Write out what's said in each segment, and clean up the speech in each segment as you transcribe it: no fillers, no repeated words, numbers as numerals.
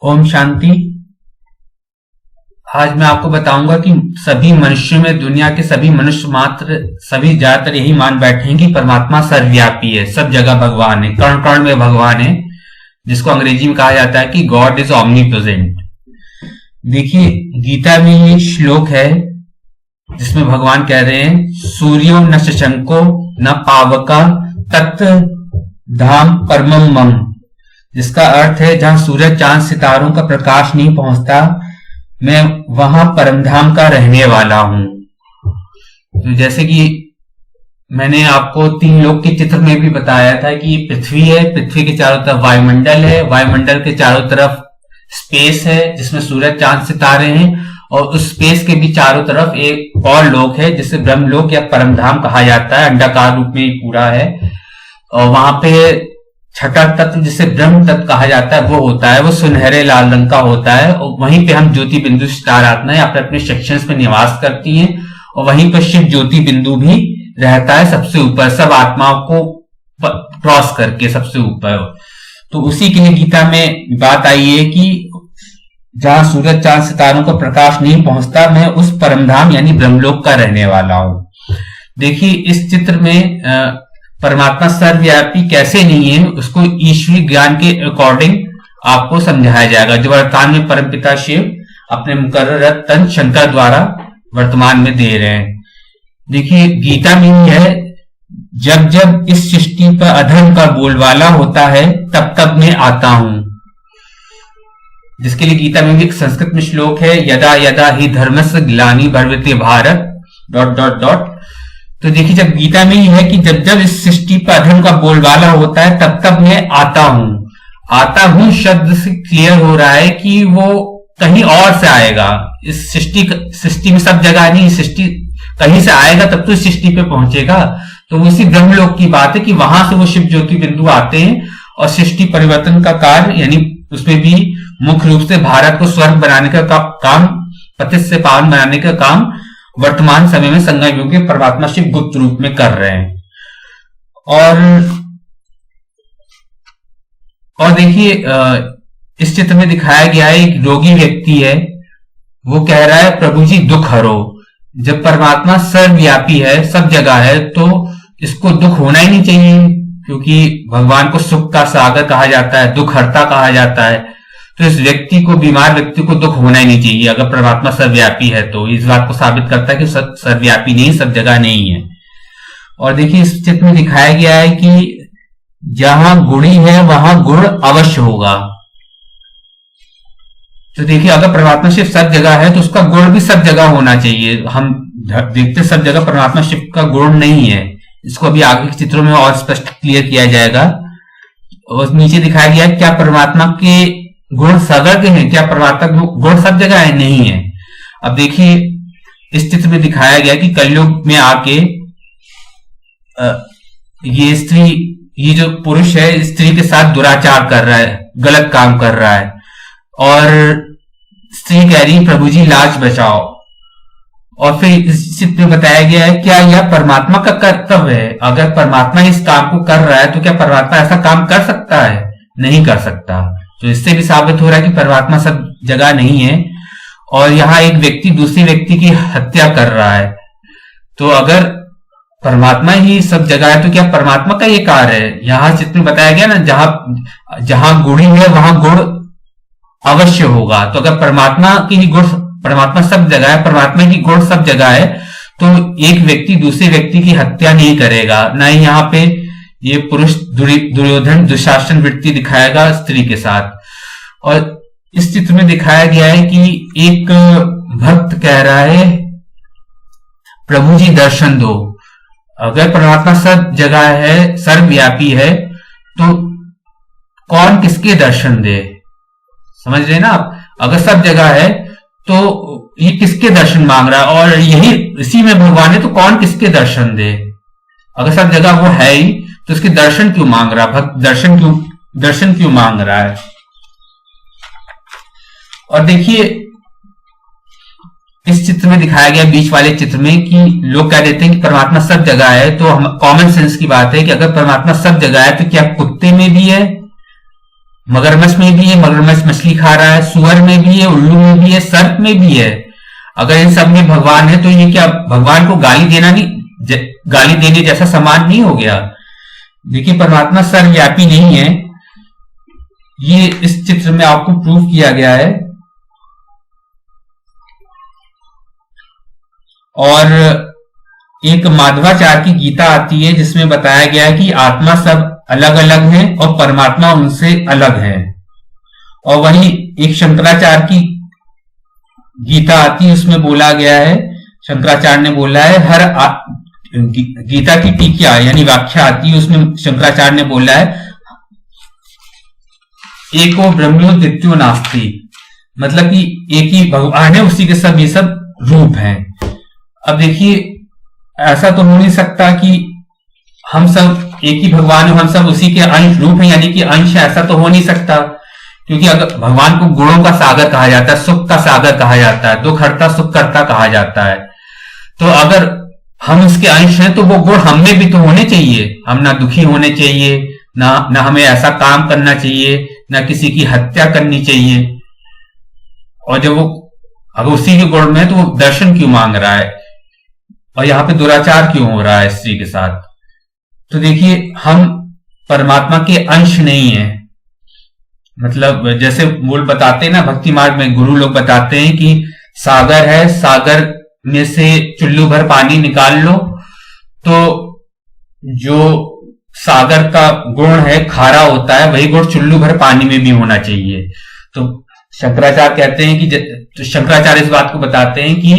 ओम शांति। आज मैं आपको बताऊंगा कि सभी मनुष्यों में, दुनिया के सभी मनुष्य मात्र सभी ज्यादातर यही मान बैठे हैं कि परमात्मा सर्वव्यापी है, सब जगह भगवान है, कण कण में भगवान है, जिसको अंग्रेजी में कहा जाता है कि गॉड इज ऑम्निप्रेजेंट। देखिए, गीता में ये श्लोक है जिसमें भगवान कह रहे हैं, सूर्यो न शशंको न पावका तत् धाम परमम मम, जिसका अर्थ है जहां सूरज चांद सितारों का प्रकाश नहीं पहुंचता, मैं वहां परमधाम का रहने वाला हूं। तो जैसे कि मैंने आपको तीन लोक के चित्र में भी बताया था कि पृथ्वी है, पृथ्वी के चारों तरफ वायुमंडल है, वायुमंडल के चारों तरफ स्पेस है जिसमें सूरज चांद सितारे हैं, और उस स्पेस के भी चारों तरफ एक और लोक है जिसे ब्रह्मलोक या परमधाम कहा जाता है, अंडाकार रूप में पूरा है। और वहां पे छठा तत्व जिसे ब्रह्म तत्व कहा जाता है वो होता है, वो सुनहरे लाल रंग का होता है, और वहीं पे हम ज्योति बिंदु स्टार आत्माएं अपने अपने सेक्शंस में निवास करती हैं, और वहीं पर शिव ज्योति बिंदु भी रहता है सबसे ऊपर, सब आत्माओं को क्रॉस करके सबसे ऊपर। तो उसी के लिए गीता में बात आई है कि जहां सूरज चांद सितारों का प्रकाश नहीं पहुंचता, मैं उस परमधाम यानी ब्रह्मलोक का रहने वाला हूं। देखिए, इस चित्र में परमात्मा सर्वव्यापी कैसे नहीं है उसको ईश्वरीय ज्ञान के अकॉर्डिंग आपको समझाया जाएगा, जो वर्तमान में परमपिता शिव अपने मुकर्रर रत्न शंकर द्वारा वर्तमान में दे रहे हैं। देखिए, गीता में ही है, जब जब इस सृष्टि पर अधर्म का बोलबाला होता है तब तब मैं आता हूं, जिसके लिए गीता में भी एक संस्कृत में श्लोक है, यदा यदा ही धर्मस्य ग्लानि भर्वते भारत ... तो देखिए, जब गीता में ही है कि जब जब इस सृष्टि पर अधर्म का बोलबाला होता है तब तब मैं आता हूं। आता हूं शब्द से क्लियर हो रहा है कि वो कहीं और से आएगा, इस सृष्टि में सब जगह नहीं, सृष्टि कहीं से आएगा तब तो इस सृष्टि पे पहुंचेगा। तो इसी ब्रह्मलोक की बात है कि वहां से वो शिव ज्योति बिंदु आते हैं और सृष्टि परिवर्तन का कार्य, यानी उसमें भी मुख्य रूप से भारत को स्वर्ग बनाने का काम, पतित से पावन बनाने का काम वर्तमान समय में संगम युग के परमात्मा शिव गुप्त रूप में कर रहे हैं। और देखिए, इस चित्र में दिखाया गया है एक रोगी व्यक्ति है, वो कह रहा है, प्रभु जी दुख हरो। जब परमात्मा सर्वव्यापी है, सब जगह है, तो इसको दुख होना ही नहीं चाहिए, क्योंकि भगवान को सुख का सागर कहा जाता है, दुख हरता कहा जाता है। तो इस व्यक्ति को, बीमार व्यक्ति को दुख होना ही नहीं चाहिए। अगर परमात्मा सर्वव्यापी है तो इस बात को साबित करता है कि सर्वव्यापी नहीं, सब जगह नहीं है। और देखिए, इस चित्र में दिखाया गया है कि जहां गुणी है वहां गुण अवश्य होगा। तो देखिए, अगर परमात्मा शिव सब जगह है तो उसका गुण भी सब जगह होना चाहिए। हम देखते सब जगह परमात्मा शिव का गुण नहीं है, इसको अभी आगे के चित्रों में और स्पष्ट क्लियर किया जाएगा। और नीचे दिखाया गया है, क्या परमात्मा के गुण सर्वज्ञ हैं, क्या परमात्मा गुण सब जगह है? नहीं है। अब देखिए, इस चित्र में दिखाया गया कि कलयुग में आके ये जो पुरुष है स्त्री के साथ दुराचार कर रहा है, गलत काम कर रहा है, और स्त्री कह रही, प्रभु जी लाज बचाओ। और फिर इस चित्र में बताया गया है, क्या यह परमात्मा का कर्तव्य है? अगर परमात्मा इस काम को कर रहा है तो क्या परमात्मा ऐसा काम कर सकता है? नहीं कर सकता। तो इससे भी साबित हो रहा है कि परमात्मा सब जगह नहीं है। और यहाँ एक व्यक्ति दूसरे व्यक्ति की हत्या कर रहा है, तो अगर परमात्मा ही सब जगह है तो क्या परमात्मा का ये कार्य है? यहाँ चित्र में बताया गया ना, जहां गुणी है वहां गुण अवश्य होगा। तो अगर परमात्मा की ही गुण, परमात्मा सब जगह है, परमात्मा की गुण सब जगह है, तो एक व्यक्ति दूसरे व्यक्ति की हत्या नहीं करेगा। ना ही यहाँ पे ये पुरुष दुर्योधन दुशासन वृत्ति दिखाएगा स्त्री के साथ। और इस चित्र में दिखाया गया है कि एक भक्त कह रहा है, प्रभु जी दर्शन दो। अगर परमात्मा सब जगह है, सर्वव्यापी है, तो कौन किसके दर्शन दे? समझ रहे ना आप? अगर सब जगह है तो ये किसके दर्शन मांग रहा है? और यही इसी में भगवान है, तो कौन किसके दर्शन दे? अगर सब जगह वो है ही तो उसके दर्शन क्यों मांग रहा है? भक्त दर्शन क्यों मांग रहा है? और देखिए, इस चित्र में दिखाया गया बीच वाले चित्र में कि लोग कह देते हैं कि परमात्मा सब जगह है, तो हम कॉमन सेंस की बात है कि अगर परमात्मा सब जगह है तो क्या कुत्ते में भी है? मगरमच्छ में भी है, मगरमच्छ मछली खा रहा है, सुअर में भी है, उल्लू में भी है, सर्प में भी है। अगर इन सब में भगवान है तो ये क्या भगवान को गाली देना नहीं, गाली देने जैसा समान नहीं हो गया? देखिए परमात्मा सर्वव्यापी नहीं है, ये इस चित्र में आपको प्रूव किया गया है। और एक माधवाचार्य की गीता आती है जिसमें बताया गया है कि आत्मा सब अलग अलग है और परमात्मा उनसे अलग है। और वहीं एक शंकराचार्य की गीता आती है, उसमें बोला गया है, शंकराचार्य ने बोला है, गीता की टीका यानी व्याख्या आती है, उसमें शंकराचार्य ने बोला है एको ब्रह्मो द्वितीयो नास्ति, मतलब कि एक ही भगवान है, उसी के सब ये सब रूप हैं। अब देखिए ऐसा तो हो नहीं सकता कि हम सब एक ही भगवान है, हम सब उसी के अंश रूप हैं, यानी कि अंश, ऐसा तो हो नहीं सकता। क्योंकि अगर भगवान को गुणों का सागर कहा जाता है, सुख का सागर कहा जाता है, दुख हरता सुख करता कहा जाता है, तो अगर हम इसके अंश हैं तो वो गुण हम में भी तो होने चाहिए। हम ना दुखी होने चाहिए, ना हमें ऐसा काम करना चाहिए, ना किसी की हत्या करनी चाहिए। और जब वो अगर उसी के गुण में है तो वो दर्शन क्यों मांग रहा है और यहाँ पे दुराचार क्यों हो रहा है स्त्री के साथ? तो देखिए हम परमात्मा के अंश नहीं है। मतलब जैसे बोल बताते हैं ना भक्ति मार्ग में, गुरु लोग बताते हैं कि सागर है, सागर में से चुल्लू भर पानी निकाल लो तो जो सागर का गुण है खारा होता है, वही गुण चुल्लू भर पानी में भी होना चाहिए। तो शंकराचार्य कहते हैं कि तो शंकराचार्य इस बात को बताते हैं कि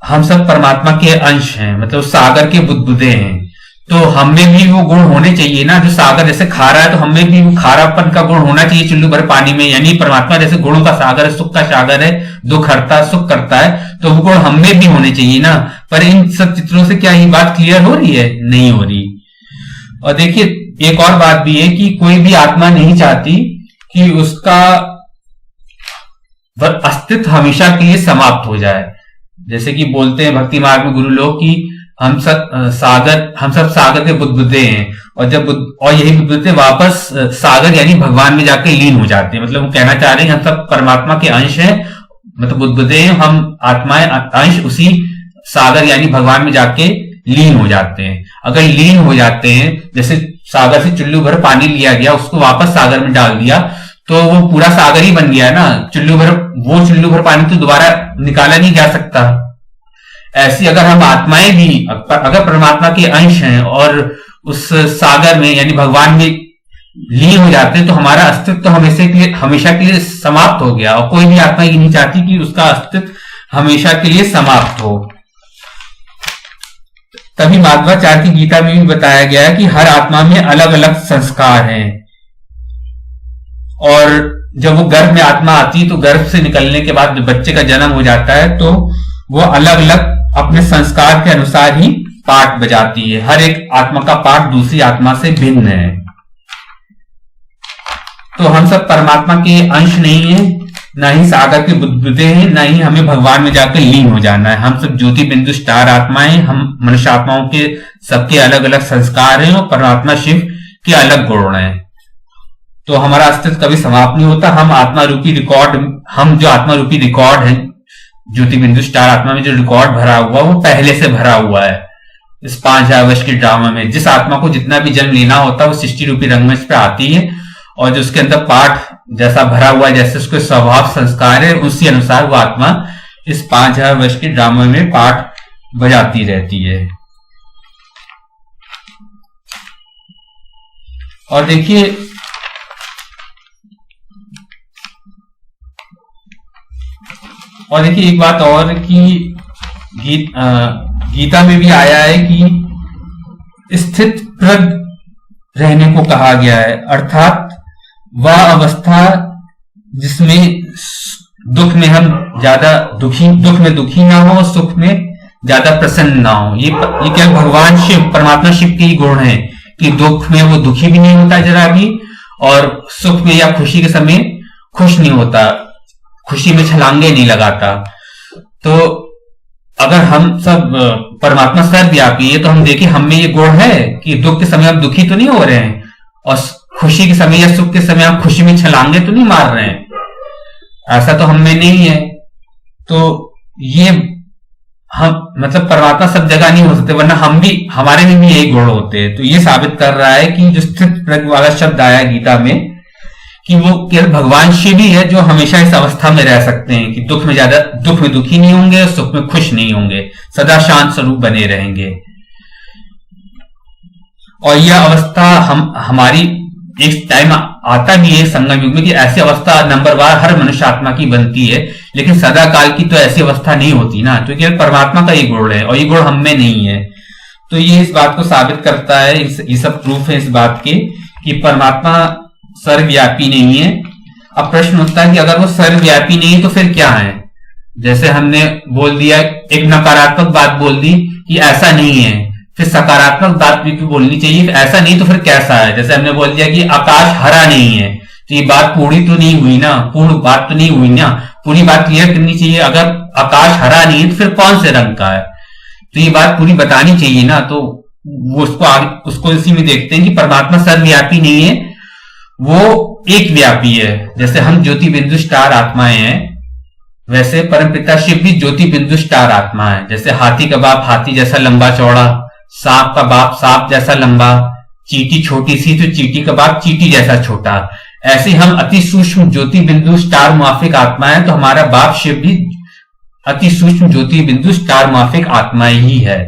हम सब परमात्मा के अंश हैं, मतलब सागर के बुदबुदे हैं, तो हमें भी वो गुण होने चाहिए ना। जो सागर जैसे खारा है तो हमें भी वो खारापन का गुण होना चाहिए चुल्लू भर पानी में। यानी परमात्मा जैसे गुणों का सागर है, सुख का सागर है, दुख हरता सुख करता है, तो वो गुण हमें भी होने चाहिए ना। पर इन सब चित्रों से क्या ये बात क्लियर हो रही है? नहीं हो रही। और देखिए एक और बात भी है कि कोई भी आत्मा नहीं चाहती कि उसका अस्तित्व हमेशा के लिए समाप्त हो जाए। जैसे कि बोलते हैं भक्ति मार्ग में गुरु लोग कि हम सब सागर के बुदबुदे हैं, और यही बुदबुदे वापस सागर यानी भगवान में जाके लीन हो जाते हैं। मतलब वो कहना चाह रहे हैं हम सब परमात्मा के अंश हैं, मतलब बुदबुदे हैं, हम आत्माएं अंश उसी सागर यानी भगवान में जाके लीन हो जाते हैं। अगर लीन हो जाते हैं, जैसे सागर से चुल्लू भर पानी लिया गया, उसको वापस सागर में डाल दिया, तो वो पूरा सागर ही बन गया ना। चुल्लू भर पानी तो दोबारा निकाला नहीं जा सकता। ऐसी अगर हम आत्माएं भी अगर परमात्मा के अंश हैं और उस सागर में यानी भगवान में लीन हो जाते हैं, तो हमारा अस्तित्व तो हमेशा के लिए समाप्त हो गया। और कोई भी आत्मा ये नहीं चाहती कि उसका अस्तित्व हमेशा के लिए समाप्त हो। तभी माधवाचार्य की गीता में भी बताया गया है कि हर आत्मा में अलग अलग संस्कार हैं, और जब वो गर्भ में आत्मा आती है तो गर्भ से निकलने के बाद जब बच्चे का जन्म हो जाता है तो वो अलग अलग अपने संस्कार के अनुसार ही पाठ बजाती है। हर एक आत्मा का पाठ दूसरी आत्मा से भिन्न है। तो हम सब परमात्मा के अंश नहीं है, ना ही सागर के बुदबुदे हैं, ना ही हमें भगवान में जाकर लीन हो जाना है। हम सब ज्योति बिंदु स्टार आत्माएं, हम मनुष्य आत्माओं के सबके अलग अलग संस्कार हैं और परमात्मा शिव के अलग गुण हैं। तो हमारा अस्तित्व कभी समाप्त नहीं होता। हम जो आत्मा रूपी रिकॉर्ड है, ज्योति बिंदु स्टार आत्मा में जो रिकॉर्ड भरा हुआ वो पहले से भरा हुआ है। इस 5000 वर्ष के ड्रामा में जिस आत्मा को जितना भी जन्म लेना होता है वो सृष्टि रूपी रंगमंच पे आती है, और जो उसके अंदर पाठ जैसा भरा हुआ है, जैसे उसके स्वभाव संस्कार है, उसी अनुसार वो आत्मा इस 5000 वर्ष के ड्रामा में पाठ बजाती रहती है। और देखिए एक बात और कि गीता में भी आया है कि स्थित प्रज्ञ रहने को कहा गया है, अर्थात वह अवस्था जिसमें दुख में हम ज्यादा दुख में दुखी ना हो, सुख में ज्यादा प्रसन्न ना हो। ये क्या भगवान शिव परमात्मा शिव के ही गुण है कि दुख में वो दुखी भी नहीं होता जरा भी, और सुख में या खुशी के समय खुश नहीं होता, खुशी में छलांगे नहीं लगाता। तो अगर हम सब परमात्मा सर्वव्यापी है तो हम देखें हम में ये गुण है कि दुख के समय हम दुखी तो नहीं हो रहे हैं, और खुशी के समय या सुख के समय हम खुशी में छलांगे तो नहीं मार रहे हैं, ऐसा तो हम में नहीं है। तो ये हम मतलब परमात्मा सब जगह नहीं हो सकते, वरना हम भी, हमारे में भी यही गुण होते हैं। तो ये साबित कर रहा है कि जो स्थित प्रज्ञ वाला शब्द आया गीता में, कि वो केवल भगवान शिव ही है जो हमेशा इस अवस्था में रह सकते हैं कि दुख में दुखी नहीं होंगे, सुख में खुश नहीं होंगे, सदा शांत स्वरूप बने रहेंगे। और यह अवस्था हमारी एक टाइम आता भी है संगम युग में कि ऐसी अवस्था नंबरवार हर मनुष्य आत्मा की बनती है, लेकिन सदा काल की तो ऐसी अवस्था नहीं होती ना, तो केवल परमात्मा का ये गुण है और ये गुण हम में नहीं है। तो ये इस बात को साबित करता है, ये सब प्रूफ है इस बात के कि परमात्मा सर्वव्यापी नहीं है। अब प्रश्न उठता है कि अगर वो सर्वव्यापी नहीं है तो फिर क्या है? जैसे हमने बोल दिया, एक नकारात्मक बात बोल दी कि ऐसा नहीं है, फिर सकारात्मक बात भी बोलनी चाहिए, ऐसा नहीं तो फिर कैसा है? जैसे हमने बोल दिया कि आकाश हरा नहीं है, तो ये बात पूरी तो नहीं हुई ना, पूर्ण बात तो नहीं हुई ना, पूरी बात क्लियर करनी चाहिए। अगर आकाश हरा नहीं है तो फिर कौन से रंग का है, तो ये बात पूरी बतानी चाहिए ना। तो वो उसको इसी में देखते हैं कि परमात्मा सर्वव्यापी नहीं है, वो एक व्यापी है। जैसे हम ज्योति बिंदु स्टार आत्माएं हैं, वैसे परमपिता शिव भी ज्योति बिंदु स्टार आत्मा है। जैसे हाथी का बाप हाथी जैसा लंबा चौड़ा, सांप का बाप सांप जैसा लंबा, चींटी छोटी सी तो चींटी का बाप चींटी जैसा छोटा, ऐसे हम अति सूक्ष्म ज्योति बिंदु स्टार माफिक आत्मा है। तो हमारा बाप शिव भी अति सूक्ष्म ज्योति बिंदु स्टार माफिक आत्मा ही है।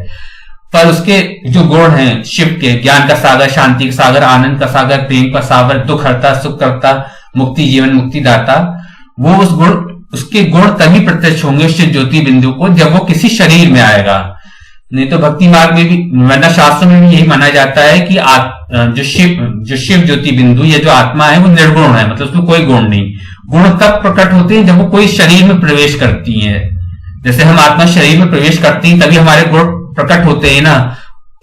पर उसके जो गुण हैं शिव के, ज्ञान का सागर, शांति का सागर, आनंद का सागर, प्रेम का सागर, दुख हरता, सुख करता, मुक्ति जीवन मुक्ति दाता, वो उसके गुण तभी प्रत्यक्ष होंगे शिव ज्योति बिंदु को जब वो किसी शरीर में आएगा। नहीं तो भक्ति मार्ग में भी, वरना शास्त्रों में भी यही माना जाता है कि जो शिव ज्योति बिंदु या जो आत्मा है वो निर्गुण है, मतलब उसमें कोई गुण नहीं। गुण तब प्रकट होते हैं जब वो कोई शरीर में प्रवेश करती है। जैसे हम आत्मा शरीर में प्रवेश करती है तभी हमारे गुण प्रकट होते हैं ना,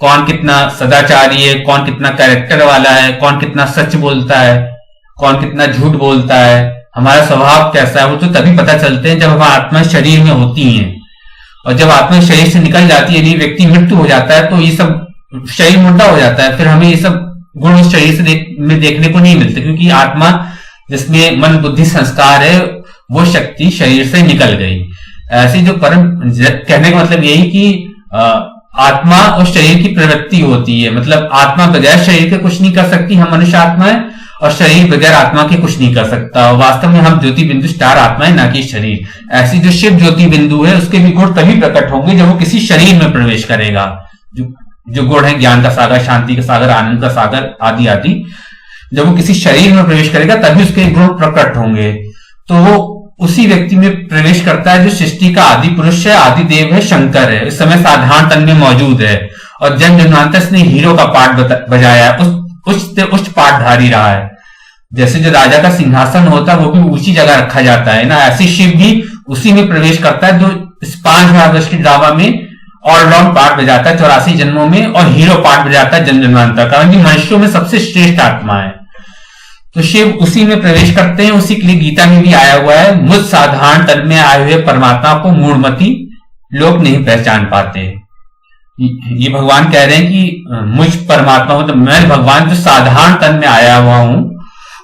कौन कितना सदाचारी है, कौन कितना कैरेक्टर वाला है, कौन कितना सच बोलता है, कौन कितना झूठ बोलता है, हमारा स्वभाव कैसा है, वो तो तभी पता चलते हैं जब हमारी आत्मा शरीर में होती है। और जब आत्मा शरीर से निकल जाती है, यदि व्यक्ति मृत्यु हो जाता है, तो ये सब शरीर मुद्दा हो जाता है, फिर हमें ये सब गुण उस शरीर से में देखने को नहीं मिलते, क्योंकि आत्मा जिसमें मन बुद्धि संस्कार है वो शक्ति शरीर से निकल गई। ऐसे जो परम कहने का मतलब यही कि आत्मा और शरीर की प्रवृत्ति होती है, मतलब आत्मा बगैर शरीर के कुछ नहीं कर सकती, हम मनुष्य आत्मा है, और शरीर बगैर आत्मा के कुछ नहीं कर सकता। वास्तव में हम ज्योति बिंदु स्टार आत्मा है, ना कि शरीर। ऐसी जो शिव ज्योति बिंदु है उसके भी गुण तभी प्रकट होंगे जब वो किसी शरीर में प्रवेश करेगा। जो गुण है ज्ञान का सागर, शांति का सागर, आनंद का सागर आदि आदि, जब वो किसी शरीर में प्रवेश करेगा तभी उसके गुण प्रकट होंगे। तो वो उसी व्यक्ति में प्रवेश करता है जो सृष्टि का आदि पुरुष है, आदि देव है, शंकर है, इस समय साधारण तन में मौजूद है और जन जन्मांतर ने हीरो का पाठ बजाया है, उच्च पाठधारी रहा है। जैसे जो राजा का सिंहासन होता है वो भी ऊंची जगह रखा जाता है ना, ऐसे शिव भी उसी में प्रवेश करता है जो इस 5000 वर्ष के ड्रामा में ऑलराउंड पाठ बजाता है 84 जन्मों में, और हीरो पाठ बजाता है जन जन्मांतर का, क्योंकि मनुष्यों में सबसे श्रेष्ठ आत्मा है। तो शिव उसी में प्रवेश करते हैं, उसी के लिए गीता में भी आया हुआ है, मुझ साधारण तन में आए हुए परमात्मा को मूढ़मति लोग नहीं पहचान पाते। ये भगवान कह रहे हैं कि मुझ परमात्मा मतलब मैं भगवान जो साधारण तन में आया हुआ हूं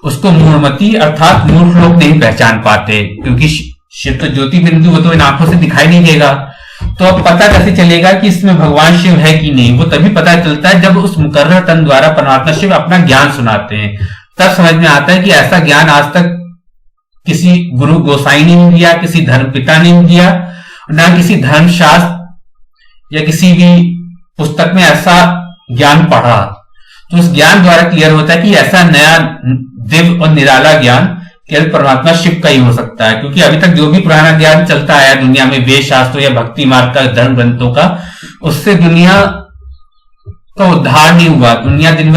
उसको मूढ़मति अर्थात मूर्ख लोग नहीं पहचान पाते, क्योंकि शिव तो ज्योति बिंदु, वो तो इन आंखों से दिखाई नहीं देगा। तो अब पता कैसे चलेगा कि इसमें भगवान शिव है कि नहीं? वो तभी पता चलता है जब उस मुकर्रर तन द्वारा परमात्मा शिव अपना ज्ञान सुनाते हैं, तब समझ में आता है कि ऐसा ज्ञान आज तक किसी गुरु गोसाई ने नहीं दिया, किसी धर्म पिता ने नहीं दिया, ना किसी धर्मशास्त्र या किसी भी पुस्तक में ऐसा ज्ञान पढ़ा। तो उस ज्ञान द्वारा क्लियर होता है कि ऐसा नया दिव्य और निराला ज्ञान केवल परमात्मा शिव का ही हो सकता है, क्योंकि अभी तक जो भी पुराना ज्ञान चलता आया दुनिया में, वेद शास्त्रों या भक्ति मार्ग का, धर्म ग्रंथों का, उससे दुनिया का उद्धार नहीं हुआ। दुनिया दिन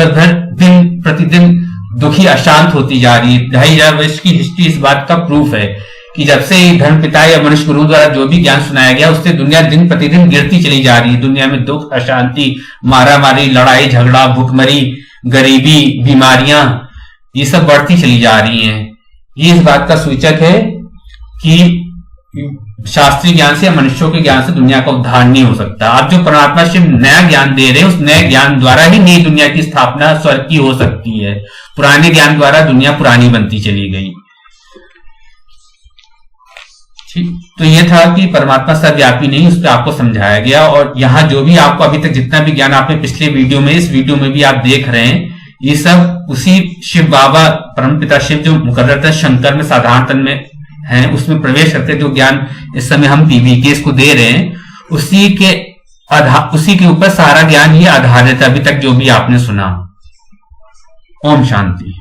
प्रतिदिन दुखी अशांत होती जा रही है। 2500 वर्ष की हिस्ट्री इस बात का प्रूफ है कि जब से धर्म पिता या मनुष्य गुरुओं द्वारा जो भी ज्ञान सुनाया गया उससे दुनिया दिन प्रतिदिन गिरती चली जा रही है। दुनिया में दुख, अशांति, मारामारी, लड़ाई झगड़ा, भूखमरी, गरीबी, बीमारियां, ये सब बढ़ती चली जा रही हैं। ये इस बात का सूचक है कि शास्त्रीय ज्ञान से या मनुष्यों के ज्ञान से दुनिया का उद्धार नहीं हो सकता। आप जो परमात्मा शिव नया ज्ञान दे रहे हैं, उस नए ज्ञान द्वारा ही नई दुनिया की स्थापना स्वर्ग की हो सकती है। पुराने ज्ञान द्वारा दुनिया पुरानी बनती चली गई। ठीक, तो ये था कि परमात्मा सर्वव्यापी नहीं, उस पर आपको समझाया गया। और यहाँ जो भी आपको अभी तक जितना भी ज्ञान आपने पिछले वीडियो में, इस वीडियो में भी आप देख रहे हैं, ये सब उसी शिव बाबा परमपिता शिव जो मुकर्रर शंकर में साधारण तन में है, उसमें प्रवेश करके जो ज्ञान इस समय हम पीवीके को दे रहे हैं, उसी के ऊपर सारा ज्ञान ये आधारित है, अभी तक जो भी आपने सुना। ओम शांति।